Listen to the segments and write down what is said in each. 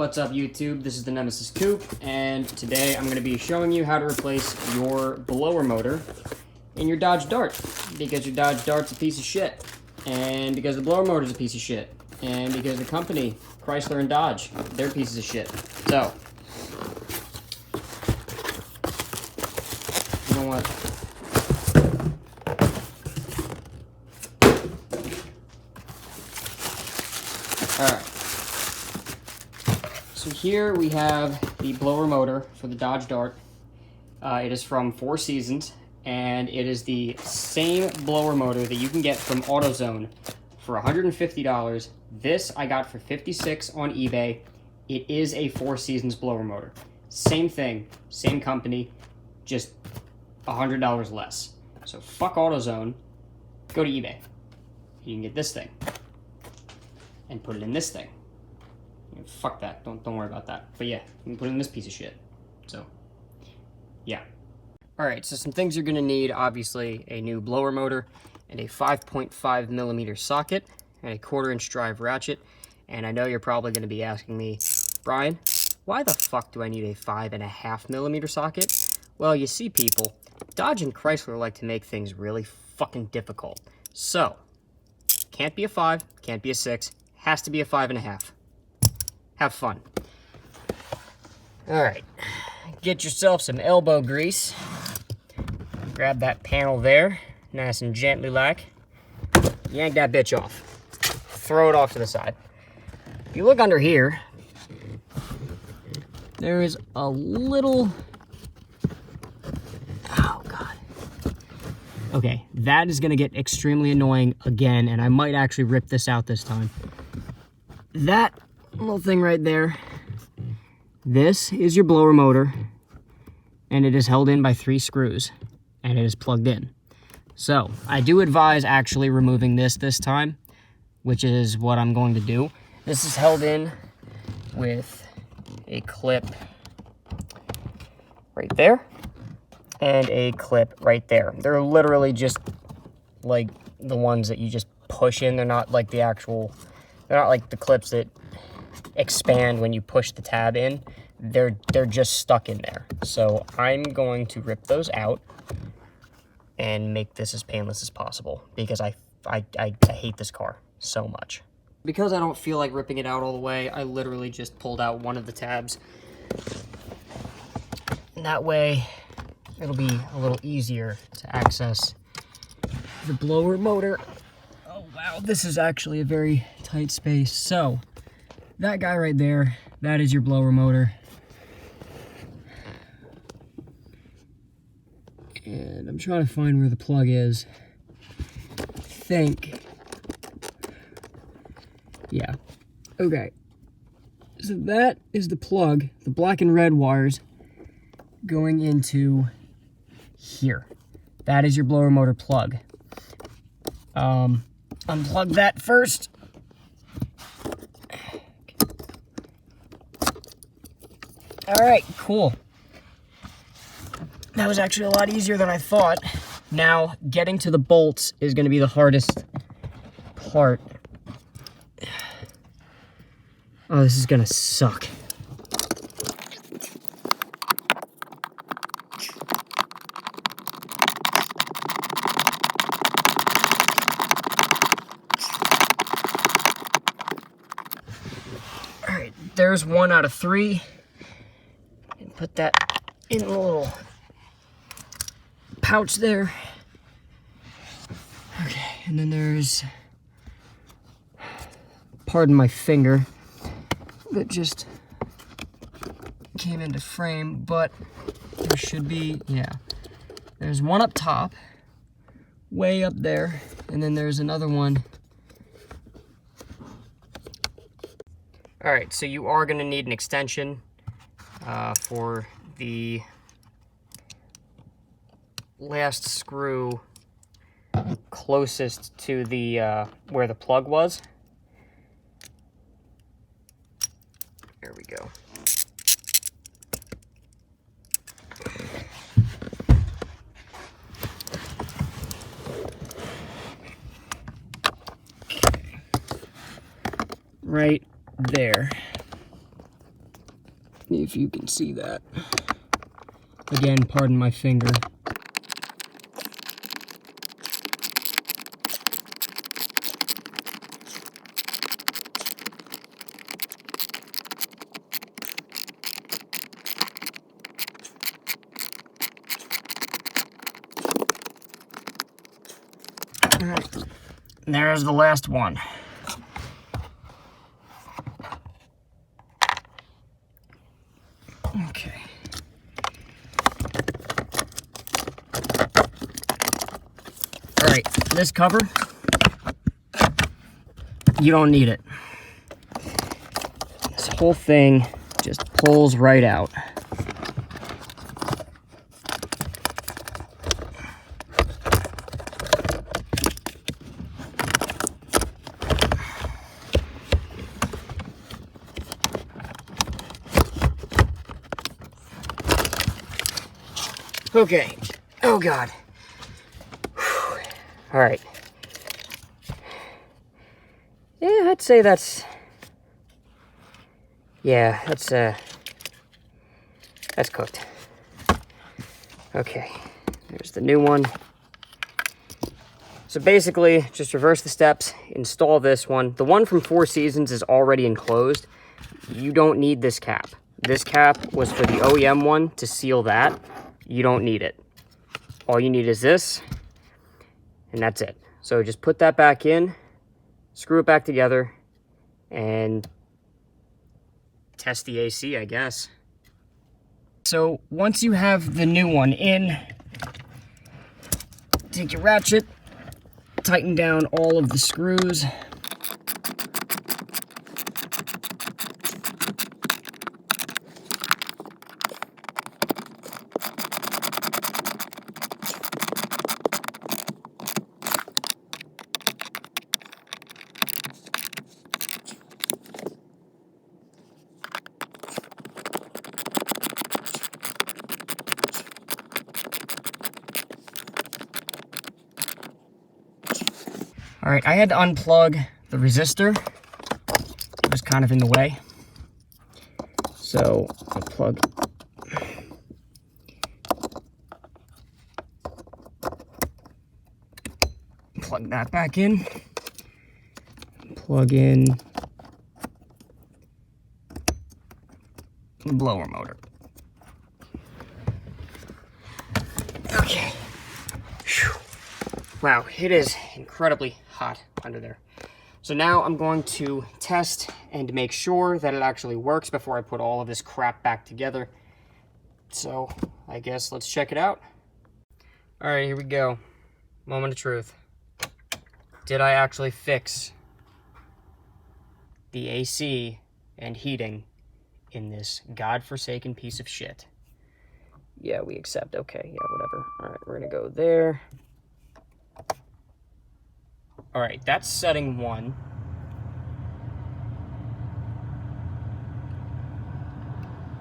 What's up, YouTube? This is the Nemesis Coupe, and today I'm going to be showing you how to replace your blower motor in your Dodge Dart, because your Dodge Dart's a piece of shit, and because the blower motor's a piece of shit, and because the company, Chrysler and Dodge, they're pieces of shit. So, you know what? Alright. So here we have the blower motor for the Dodge Dart. It is from Four Seasons, and it is the same blower motor that you can get from AutoZone for $150. This I got for $56 on eBay. It is a Four Seasons blower motor. Same thing, same company, just $100 less. So fuck AutoZone, go to eBay. You can get this thing and put it in this thing. Fuck that. Don't worry about that. But yeah, you can put it in this piece of shit. So, yeah. Alright, so some things you're going to need, obviously, a new blower motor, and a 5.5 millimeter socket, and a 1/4-inch drive ratchet. And I know you're probably going to be asking me, Brian, why the fuck do I need a 5.5 millimeter socket? Well, you see, people, Dodge and Chrysler like to make things really fucking difficult. So, can't be a 5, can't be a 6, has to be a 5.5. Have fun. Alright, get yourself some elbow grease. Grab that panel there, nice and gently like. Yank that bitch off. Throw it off to the side. If you look under here, there is a little... Oh, God. Okay, that is going to get extremely annoying again, and I might actually rip this out this time. That little thing right there, this is your blower motor, and it is held in by 3 screws, and it is plugged in. So I do advise actually removing this time, which is what I'm going to do. This is held in with a clip right there and a clip right there. They're literally just like the ones that you just push in. They're not like the actual, they're not like the clips that expand when you push the tab in. They're just stuck in there. So I'm going to rip those out and make this as painless as possible, because I hate this car so much. Because I don't feel like ripping it out all the way, I literally just pulled out one of the tabs. And that way it'll be a little easier to access the blower motor. Oh wow, this is actually a very tight space. So that guy right there, that is your blower motor. And I'm trying to find where the plug is. I think. Yeah. Okay. So that is the plug, the black and red wires going into here. That is your blower motor plug. Unplug that first. Alright, cool. That was actually a lot easier than I thought. Now, getting to the bolts is going to be the hardest part. Oh, this is going to suck. Alright, there's 1 out of 3. Put that in a little pouch there. Okay, and then there's, pardon my finger, that just came into frame, but there should be, yeah. There's one up top, way up there, and then there's another one. Alright, so you are going to need an extension for the last screw closest to the where the plug was. There we go. Right there. if you can see that. Again, pardon my finger. All right, there's the last one. Okay. All right, this cover, you don't need it. This whole thing just pulls right out. Okay. Oh, God. Whew. All right. Yeah, I'd say that's... Yeah, that's cooked. Okay. There's the new one. So basically, just reverse the steps, install this one. The one from Four Seasons is already enclosed. You don't need this cap. This cap was for the OEM one to seal that. You don't need it. All you need is this, and that's it. So just put that back in, screw it back together, and test the AC, I guess. So once you have the new one in, take your ratchet, tighten down all of the screws. All right, I had to unplug the resistor. It was kind of in the way. So I'll plug that back in. Plug in the blower motor. Okay. Whew. Wow, it is incredibly hot under there. So now I'm going to test and make sure that it actually works before I put all of this crap back together. So I guess let's check it out. All right, here we go. Moment of truth. Did I actually fix the AC and heating in this godforsaken piece of shit? Yeah, we accept. Okay, yeah, whatever. All right, we're gonna go there. All right, that's setting 1.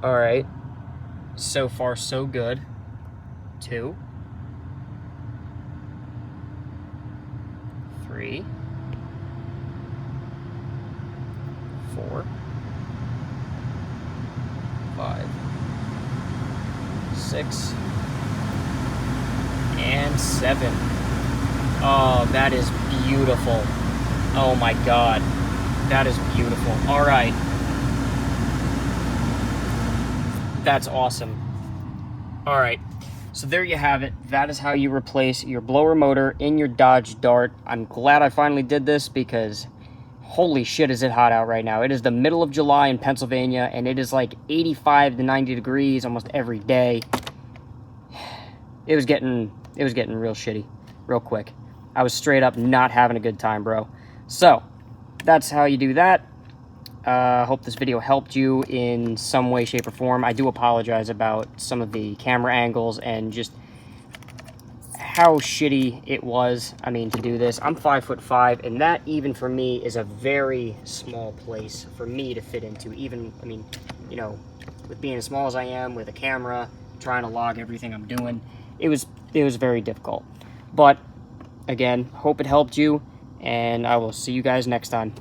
All right, so far so good. 2. 3. 4. 5. 6. And 7. Oh, that is beautiful. Oh my God. That is beautiful. All right. That's awesome. All right. So there you have it. That is how you replace your blower motor in your Dodge Dart. I'm glad I finally did this because holy shit is it hot out right now. It is the middle of July in Pennsylvania and it is like 85 to 90 degrees almost every day. It was getting real shitty real quick. I was straight up not having a good time, bro. So, that's how you do that. Hope this video helped you in some way, shape, or form. I do apologize about some of the camera angles and just how shitty it was, I mean, to do this. I'm 5'5", and that, even for me, is a very small place for me to fit into. Even, I mean, you know, with being as small as I am, with a camera, trying to log everything I'm doing, it was very difficult. But again, hope it helped you, and I will see you guys next time.